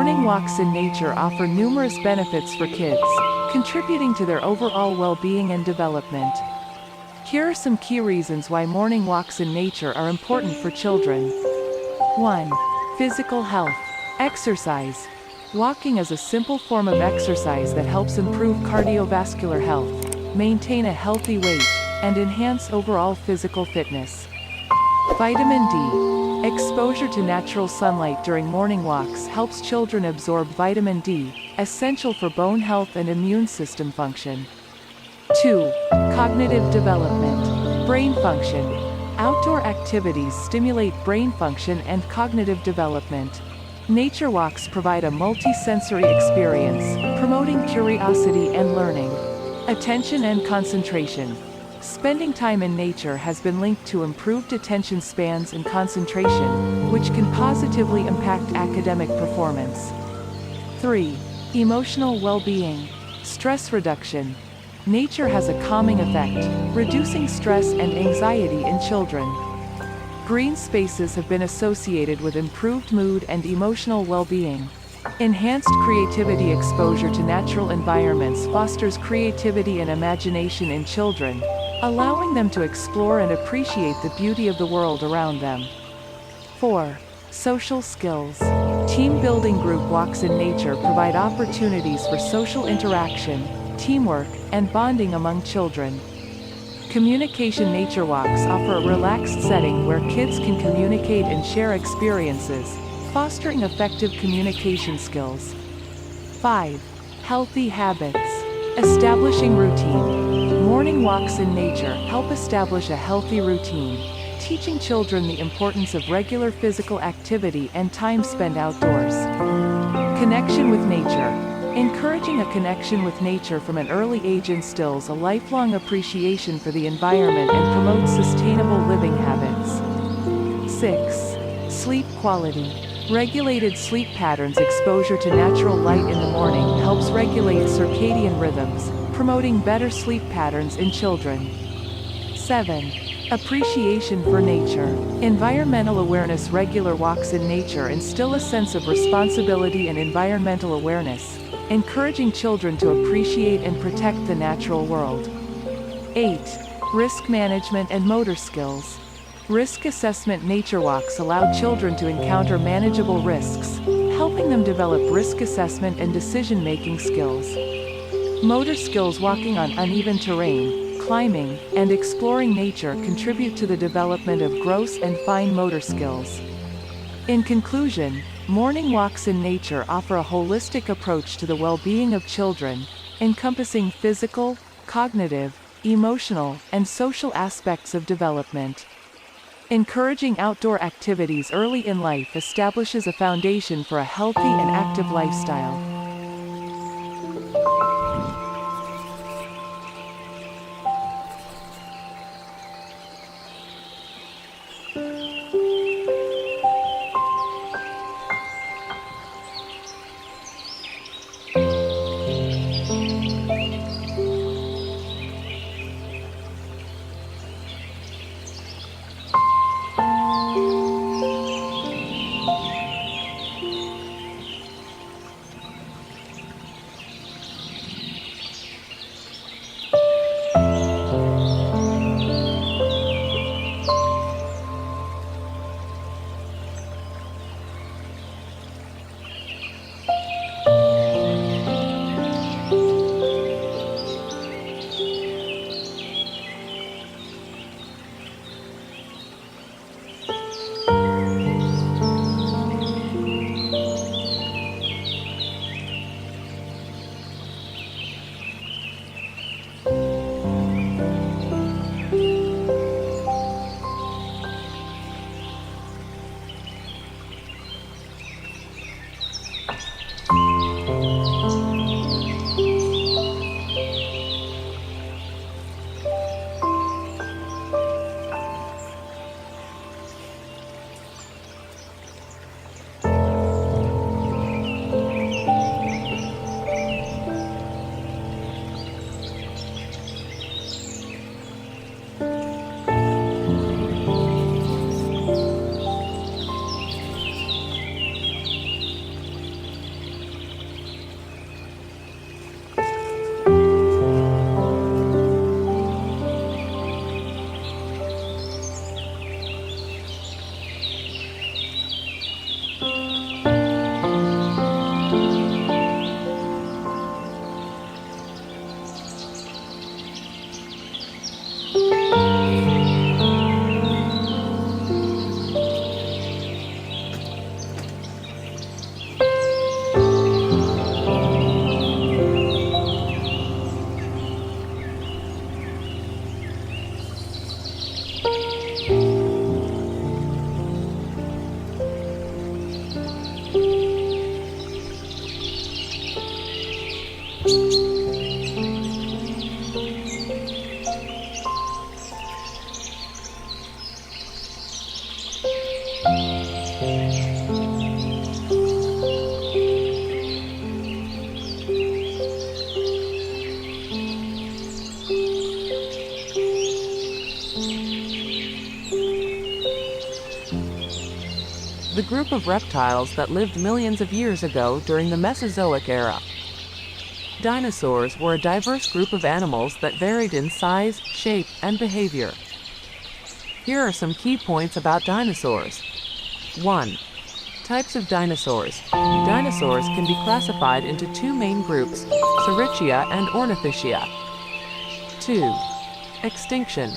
Morning walks in nature offer numerous benefits for kids, contributing to their overall well-being and development. Here are some key reasons why morning walks in nature are important for children. 1. Physical health. Exercise. Walking is a simple form of exercise that helps improve cardiovascular health, maintain a healthy weight, and enhance overall physical fitness. Vitamin D. Exposure to natural sunlight during morning walks helps children absorb vitamin D, essential for bone health and immune system function. 2. Cognitive development. Brain function. Outdoor activities stimulate brain function and cognitive development. Nature walks provide a multi-sensory experience, promoting curiosity and learning. Attention and concentration. Spending time in nature has been linked to improved attention spans and concentration, which can positively impact academic performance. 3. Emotional well-being. Stress reduction. Nature has a calming effect, reducing stress and anxiety in children. Green spaces have been associated with improved mood and emotional well-being. Enhanced creativity. Exposure to natural environments fosters creativity and imagination in children, allowing them to explore and appreciate the beauty of the world around them. 4. Social skills. Team building. Group walks in nature provide opportunities for social interaction, teamwork, and bonding among children. Communication. Nature walks offer a relaxed setting where kids can communicate and share experiences, fostering effective communication skills. 5. Healthy habits. Establishing routine. Morning walks in nature help establish a healthy routine, teaching children the importance of regular physical activity and time spent outdoors. Connection with nature. Encouraging a connection with nature from an early age instills a lifelong appreciation for the environment and promotes sustainable living habits. 6. Sleep quality. Regulated sleep patterns. Exposure to natural light in the morning helps regulate circadian rhythms, promoting better sleep patterns in children. 7. Appreciation for nature. Environmental awareness. Regular walks in nature instill a sense of responsibility and environmental awareness, encouraging children to appreciate and protect the natural world. 8. Risk management and motor skills. Risk assessment. Nature walks allow children to encounter manageable risks, helping them develop risk assessment and decision-making skills. Motor skills. Walking on uneven terrain, climbing, and exploring nature contribute to the development of gross and fine motor skills. In conclusion, morning walks in nature offer a holistic approach to the well-being of children, encompassing physical, cognitive, emotional, and social aspects of development. Encouraging outdoor activities early in life establishes a foundation for a healthy and active lifestyle. group of reptiles that lived millions of years ago during the Mesozoic era. Dinosaurs were a diverse group of animals that varied in size, shape, and behavior. Here are some key points about dinosaurs. 1. Types of dinosaurs. Dinosaurs can be classified into two main groups, Saurischia and Ornithischia. 2. Extinction.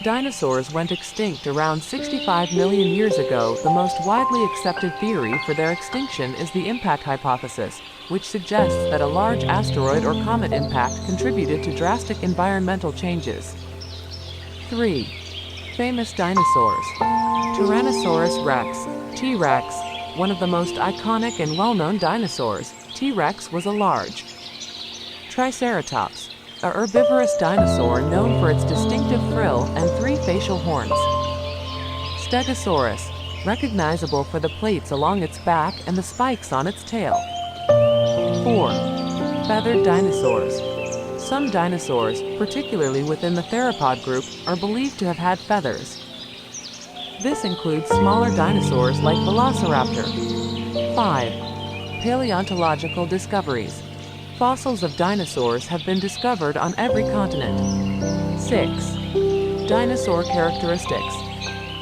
Dinosaurs went extinct around 65 million years ago. The most widely accepted theory for their extinction is the impact hypothesis, which suggests that a large asteroid or comet impact contributed to drastic environmental changes. 3. Famous dinosaurs. Tyrannosaurus rex, T-Rex, one of the most iconic and well-known dinosaurs. T-Rex was a large Triceratops, a herbivorous dinosaur known for its distinctive frill and 3 facial horns. Stegosaurus, recognizable for the plates along its back and the spikes on its tail. 4. Feathered dinosaurs. Some dinosaurs, particularly within the theropod group, are believed to have had feathers. This includes smaller dinosaurs like Velociraptor. 5. Paleontological discoveries. Fossils of dinosaurs have been discovered on every continent. 6. Dinosaur characteristics.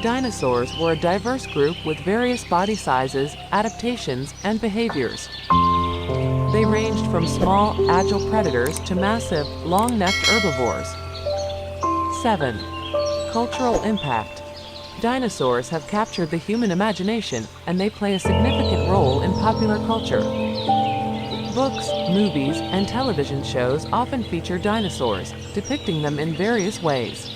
Dinosaurs were a diverse group with various body sizes, adaptations, and behaviors. They ranged from small, agile predators to massive, long-necked herbivores. 7. Cultural impact. Dinosaurs have captured the human imagination, and they play a significant role in popular culture. Books, movies, and television shows often feature dinosaurs, depicting them in various ways.